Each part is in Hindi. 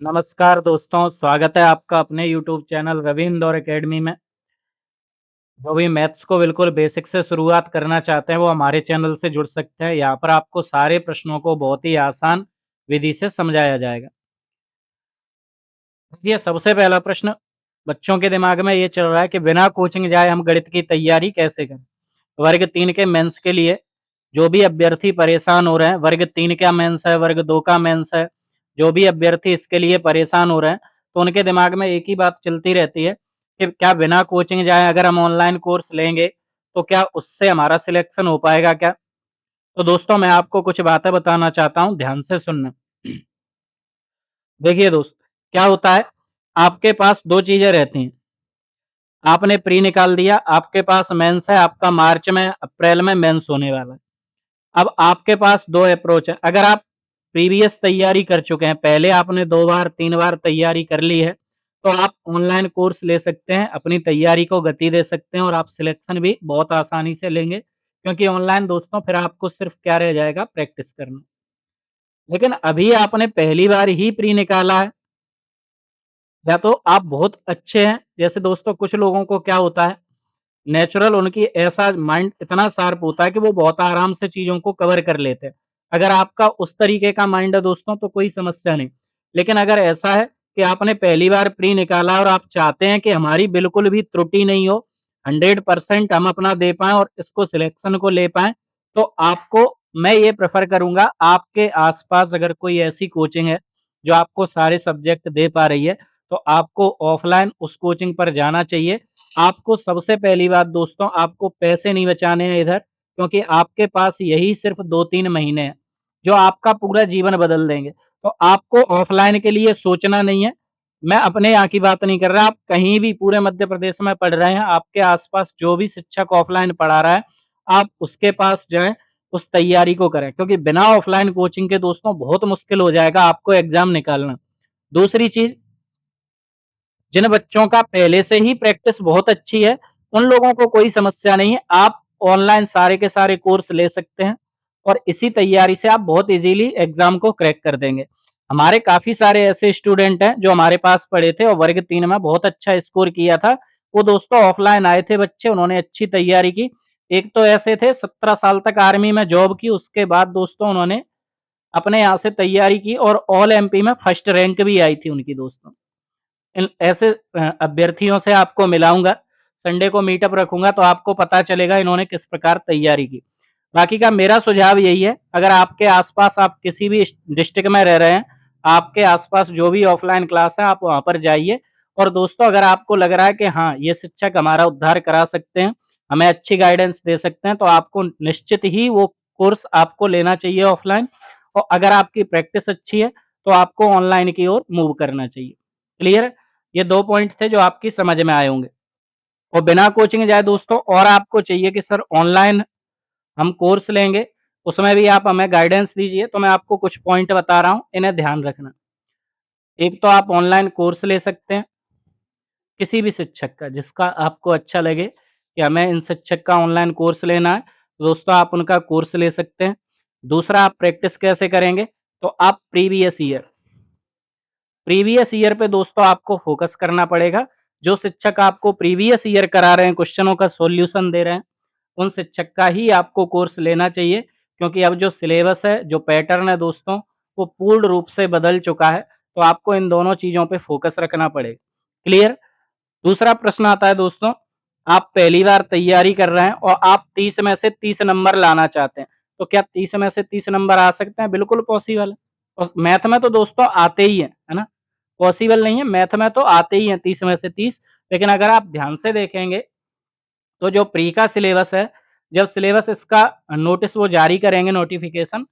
नमस्कार दोस्तों, स्वागत है आपका अपने YouTube channel Ravi Indore academy में। जो भी मैथ्स को बिल्कुल बेसिक से शुरुआत करना चाहते हैं, वो हमारे चैनल से जुड़ सकते हैं। यहाँ पर आपको सारे प्रश्नों को बहुत ही आसान विधि से समझाया जाएगा। देखिए, सबसे पहला प्रश्न बच्चों के दिमाग में ये चल रहा है कि बिना कोचिंग जाए हम गणित की तैयारी कैसे करें? वर्ग 3 के मेंस के लिए जो भी अभ्यर्थी परेशान हो रहे हैं, वर्ग 3 का मेंस है, वर्ग 2 का मेंस है, जो भी अभ्यर्थी इसके लिए परेशान हो रहे हैं, तो उनके दिमाग में एक ही बात चलती रहती है कि क्या बिना कोचिंग जाए अगर हम ऑनलाइन कोर्स लेंगे, तो क्या उससे हमारा सिलेक्शन हो पाएगा क्या? तो दोस्तों, मैं आपको कुछ बातें बताना चाहता हूँ, ध्यान से सुनना। देखिए दोस्त, क्या होता है, आपके पास 2 चीज़ें रहती हैं। आपने प्री निकाल दिया, आपके पास मेंस है, आपका मार्च में, अप्रैल में मेंस होने वाला है। अब आपके पास 2 अप्रोच है। अगर आप प्रीवियस तैयारी कर चुके हैं, पहले आपने 2 बार, 3 बार तैयारी कर ली है, तो आप ऑनलाइन कोर्स ले सकते हैं, अपनी तैयारी को गति दे सकते हैं और आप सिलेक्शन भी बहुत आसानी से लेंगे, क्योंकि ऑनलाइन दोस्तों फिर आपको सिर्फ क्या रह जाएगा, प्रैक्टिस करना। लेकिन अभी आपने पहली बार ही प्री निकाला है, या तो आप बहुत अच्छे हैं, जैसे दोस्तों कुछ लोगों को क्या होता है, नेचुरल उनकी ऐसा माइंड इतना शार्प होता है कि वो बहुत आराम से चीज़ों को कवर कर लेते हैं। अगर आपका उस तरीके का माइंड है दोस्तों, तो कोई समस्या नहीं। लेकिन अगर ऐसा है कि आपने पहली बार प्री निकाला और आप चाहते हैं कि हमारी बिल्कुल भी त्रुटि नहीं हो, 100% हम अपना दे पाएँ और इसको सिलेक्शन को ले पाएँ, तो आपको मैं ये प्रेफ़र करूँगा, आपके आस-पास अगर कोई ऐसी कोचिंग है, जो आपको सारे सब्जेक्ट दे पा रही है, तो आपको ऑफ़लाइन उस कोचिंग पर जाना चाहिए। आपको सबसे पहली बात दोस्तों, आपको पैसे नहीं बचाने हैं इधर, क्योंकि आपके पास यही सिर्फ़ 2-3 महीने हैं, जो आपका पूरा जीवन बदल देंगे। तो आपको ऑफ़लाइन के लिए सोचना नहीं है। मैं अपने यहाँ की बात नहीं कर रहा, आप कहीं भी पूरे मध्य प्रदेश में पढ़ रहे हैं, आपके आस-पास जो भी शिक्षक ऑफ़लाइन पढ़ा रहा है, आप उसके पास जाएँ, उस तैयारी को करें, क्योंकि बिना ऑफ़लाइन कोचिंग के दोस्तों बहुत मुश्किल हो जाएगा आपको एग्ज़ाम निकालना। दूसरी चीज़, जिन बच्चों का पहले से ही प्रैक्टिस बहुत अच्छी है, उन लोगों को कोई समस्या नहीं है। आप ऑनलाइन सारे के सारे कोर्स ले सकते हैं और इसी तैयारी से आप बहुत ईज़िली एग्ज़ाम को क्रैक कर देंगे। हमारे काफ़ी सारे ऐसे स्टूडेंट हैं जो हमारे पास पढ़े थे और वर्ग 3 में बहुत अच्छा स्कोर किया था। वो दोस्तों ऑफ़लाइन आए थे बच्चे, उन्होंने अच्छी तैयारी की। एक तो ऐसे थे 17 साल तक आर्मी में जॉब की, उसके बाद दोस्तों उन्होंने अपने यहाँ से तैयारी की और ऑल एमपी में फर्स्ट रैंक भी आई थी उनकी दोस्तों। इन ऐसे अभ्यर्थियों से आपको मिलाऊँगा, संडे को मीटअप रखूँगा तो आपको पता चलेगा इन्होंने किस प्रकार तैयारी की। बाकी का मेरा सुझाव यही है, अगर आपके आस-पास आप किसी भी डिस्ट्रिक्ट में रह रहे हैं, आपके आस-पास जो भी ऑफ़लाइन क्लास है, आप वहाँ पर जाइए और दोस्तों अगर आपको लग रहा है कि हाँ, ये शिक्षक हमारा उद्धार करा सकते हैं, हमें अच्छी गाइडेंस दे सकते हैं, तो आपको निश्चित ही वो कोर्स आपको लेना चाहिए ऑफ़लाइन और अगर आपकी प्रैक्टिस अच्छी है, तो आपको ऑनलाइन की ओर मूव करना चाहिए। क्लियर है? ये 2 पॉइंट थे जो आपकी समझ में आए होंगे। और बिना कोचिंग जाए दोस्तों और आपको चाहिए कि सर ऑनलाइन हम कोर्स लेंगे, उसमें भी आप हमें गाइडेंस दीजिए, तो मैं आपको कुछ पॉइंट बता रहा हूँ, इन्हें ध्यान रखना। एक तो आप ऑनलाइन कोर्स ले सकते हैं, किसी भी शिक्षक का, जिसका आपको अच्छा लगे कि हमें इन शिक्षक का ऑनलाइन कोर्स लेना है, दोस्तों आप उनका कोर्स ले सकते हैं। दूसरा, आप प्रैक्टिस कैसे करेंगे? तो आप प्रीवियस ईयर पे दोस्तों आपको फ़ोकस करना पड़ेगा। जो शिक्षक आपको प्रीवियस ईयर करा रहे हैं, क्वेश्चनों का सॉल्यूशन दे रहे हैं, उन शिक्षक का ही आपको कोर्स लेना चाहिए, क्योंकि अब जो सिलेबस है, जो पैटर्न है दोस्तों, वो पूर्ण रूप से बदल चुका है। तो आपको इन दोनों चीज़ों पे फ़ोकस रखना पड़ेगा। क्लियर? दूसरा प्रश्न आता है दोस्तों, आप पहली बार तैयारी कर रहे हैं और आप 30 में से 30 नंबर लाना चाहते हैं, तो क्या 30 में से 30 नंबर आ सकते हैं? बिल्कुल पॉसिबल है। और मैथ में तो दोस्तों आते ही हैं, है ना? पॉसिबल नहीं है, मैथ में तो आते ही हैं 30 में से 30, लेकिन अगर आप ध्यान से देखेंगे, तो जो प्री का सिलेबस है, जब सिलेबस इसका नोटिस वो जारी करेंगे नोटिफ़िकेशन,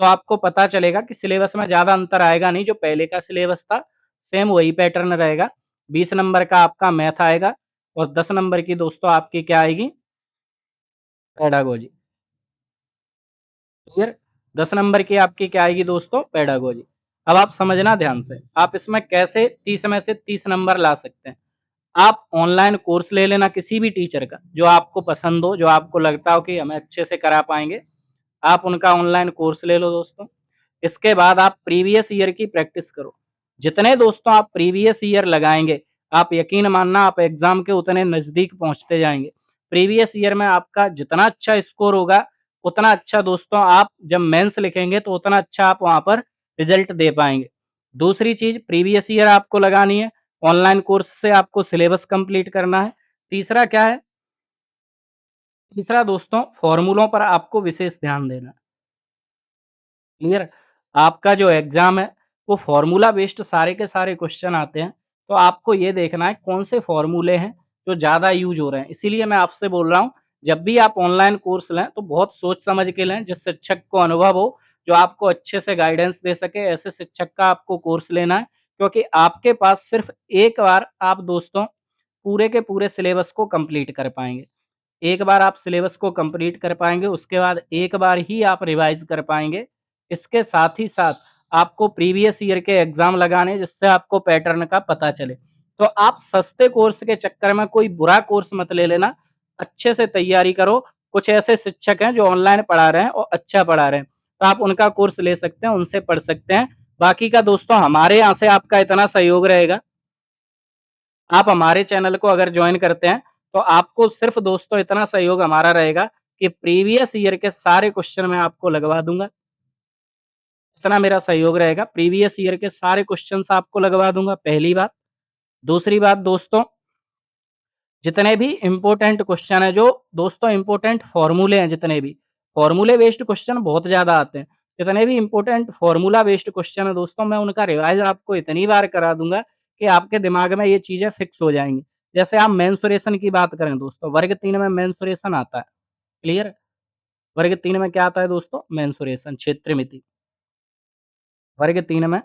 तो आपको पता चलेगा कि सिलेबस में ज़्यादा अंतर आएगा नहीं, जो पहले का सिलेबस था, सेम वही पैटर्न रहेगा। 20 नंबर का आपका मैथ आएगा और 10 नंबर की दोस्तों आपकी क्या आएगी? पेडागॉजी। क्लियर? 10 नंबर की आपकी क्या आएगी दोस्तों? पेडागॉजी। अब आप समझना ध्यान से, आप इसमें कैसे 30 में से 30 नंबर ला सकते हैं। आप ऑनलाइन कोर्स ले लेना किसी भी टीचर का, जो आपको पसंद हो, जो आपको लगता हो कि हमें अच्छे से करा पाएँगे, आप उनका ऑनलाइन कोर्स ले लो दोस्तों। इसके बाद आप प्रीवियस ईयर की प्रैक्टिस करो। जितने दोस्तों आप प्रीवियस ईयर लगाएँगे, आप यकीन मानना आप एग्ज़ाम के उतने नज़दीक पहुँचते जाएँगे। प्रीवियस ईयर में आपका जितना अच्छा स्कोर होगा, उतना अच्छा दोस्तों आप जब मेंस लिखेंगे तो उतना अच्छा आप वहाँ पर रिज़ल्ट दे पाएँगे। दूसरी चीज़ प्रीवियस ईयर आपको लगानी है, ऑनलाइन कोर्स से आपको सिलेबस कंप्लीट करना है। तीसरा क्या है? तीसरा दोस्तों फ़ॉर्मूलों पर आपको विशेष ध्यान देना है। क्लियर? आपका जो एग्ज़ाम है, वो फ़ॉर्मूला बेस्ड सारे के सारे क्वेश्चन आते हैं, तो आपको ये देखना है कौन से फ़ॉर्मूले हैं जो ज़्यादा यूज़ हो रहे हैं। इसीलिए मैं आपसे बोल रहा हूँ, जब भी आप ऑनलाइन कोर्स लें, तो बहुत सोच समझ के लें, जिस शिक्षक को अनुभव हो, जो आपको अच्छे से गाइडेंस दे सके, ऐसे शिक्षक का आपको कोर्स लेना है। क्योंकि आपके पास सिर्फ़ एक बार आप दोस्तों पूरे के पूरे सिलेबस को कंप्लीट कर पाएँगे। एक बार आप सिलेबस को कंप्लीट कर पाएँगे, उसके बाद एक बार ही आप रिवाइज़ कर पाएँगे। इसके साथ ही साथ आपको प्रीवियस ईयर के एग्ज़ाम लगाने जिससे आपको पैटर्न का पता चले। तो आप सस्ते कोर्स के चक्कर में कोई बुरा कोर्स मत ले लेना, अच्छे से तैयारी करो। कुछ ऐसे शिक्षक हैं जो ऑनलाइन पढ़ा रहे हैं और अच्छा पढ़ा रहे हैं, तो आप उनका कोर्स ले सकते हैं, उनसे पढ़ सकते हैं। बाकी का दोस्तों हमारे यहाँ से आपका इतना सहयोग रहेगा, आप हमारे चैनल को अगर जॉइन करते हैं, तो आपको सिर्फ़ दोस्तों इतना सहयोग हमारा रहेगा कि प्रीवियस ईयर के सारे क्वेश्चन मैं आपको लगवा दूँगा। इतना मेरा सहयोग रहेगा, प्रीवियस ईयर के सारे क्वेश्चन्स आपको लगवा दूँगा, पहली बात। दूसरी बात दोस्तों, जितने भी इम्पोर्टेंट क्वेश्चन हैं जो दोस्तों इम्पोर्टेंट फ़ॉर्मूले हैं जितने भी, फ़ॉर्मूले बेस्ड क्वेश्चन बहुत ज़्यादा आते हैं। जितने भी इम्पोर्टेंट फ़ॉर्मूला बेस्ड क्वेश्चन हैं दोस्तों, मैं उनका रिवाइज़ आपको इतनी बार करा दूँगा कि आपके दिमाग में ये चीज़ें फिक्स हो जाएँगी। जैसे आप मेंसुरेशन की बात करें दोस्तों, वर्ग 3 में मेंसुरेशन आता है, क्लियर? वर्ग 3 में क्या आता है दोस्तों? मेंसुरेशन, क्षेत्रमिति। वर्ग 3 में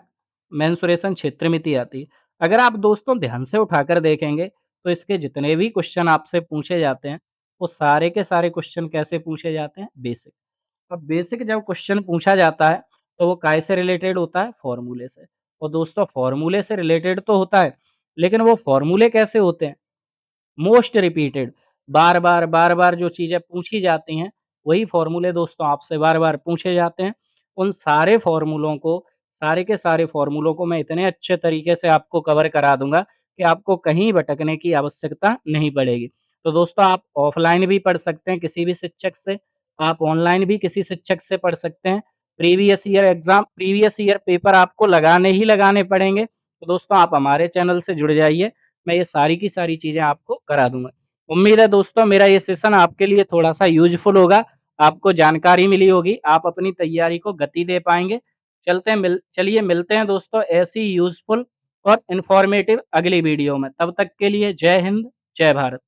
मेंसुरेशन क्षेत्रमिति आती है। अगर आप दोस्तों ध्यान से उठाकर देखेंगे, तो इसके जितने भी क्वेश्चन आपसे पूछे जाते हैं, वो सारे के सारे क्वेश्चन कैसे पूछे जाते हैं? बेसिक। अब बेसिक जब क्वेश्चन पूछा जाता है, तो वो काय से रिलेटेड होता है? फ़ॉर्मूले से। और दोस्तों फ़ॉर्मूले से रिलेटेड तो होता है, लेकिन वो फ़ॉर्मूले कैसे होते हैं? मोस्ट रिपीटेड बार-बार, बार-बार जो चीज़ें पूछी जाती हैं, वही फ़ॉर्मूले दोस्तों आपसे बार-बार पूछे जाते हैं। उन सारे फ़ॉर्मूलों को, सारे के सारे फ़ॉर्मूलों को मैं इतने अच्छे तरीके से आपको कवर करा दूँगा कि आपको कहीं भटकने की आवश्यकता नहीं पड़ेगी। तो दोस्तों आप ऑफ़लाइन भी पढ़ सकते हैं किसी भी शिक्षक से, आप ऑनलाइन भी किसी शिक्षक से पढ़ सकते हैं। प्रीवियस ईयर पेपर आपको लगाने ही लगाने पड़ेंगे। तो दोस्तों आप हमारे चैनल से जुड़ जाइए। मैं ये सारी की सारी चीज़ें आपको करा दूँगा। उम्मीद है दोस्तों मेरा ये सेशन आपके लिए थोड़ा-सा यूज़फुल होगा, आपको जानकारी मिली होगी, आप अपनी तैयारी को गति दे पाएँगे। चलिए मिलते हैं दोस्तों ऐसी यूज़फुल और इन्फॉर्मेटिव अगली वीडियो में। तब तक के लिए जय हिंद, जय भारत।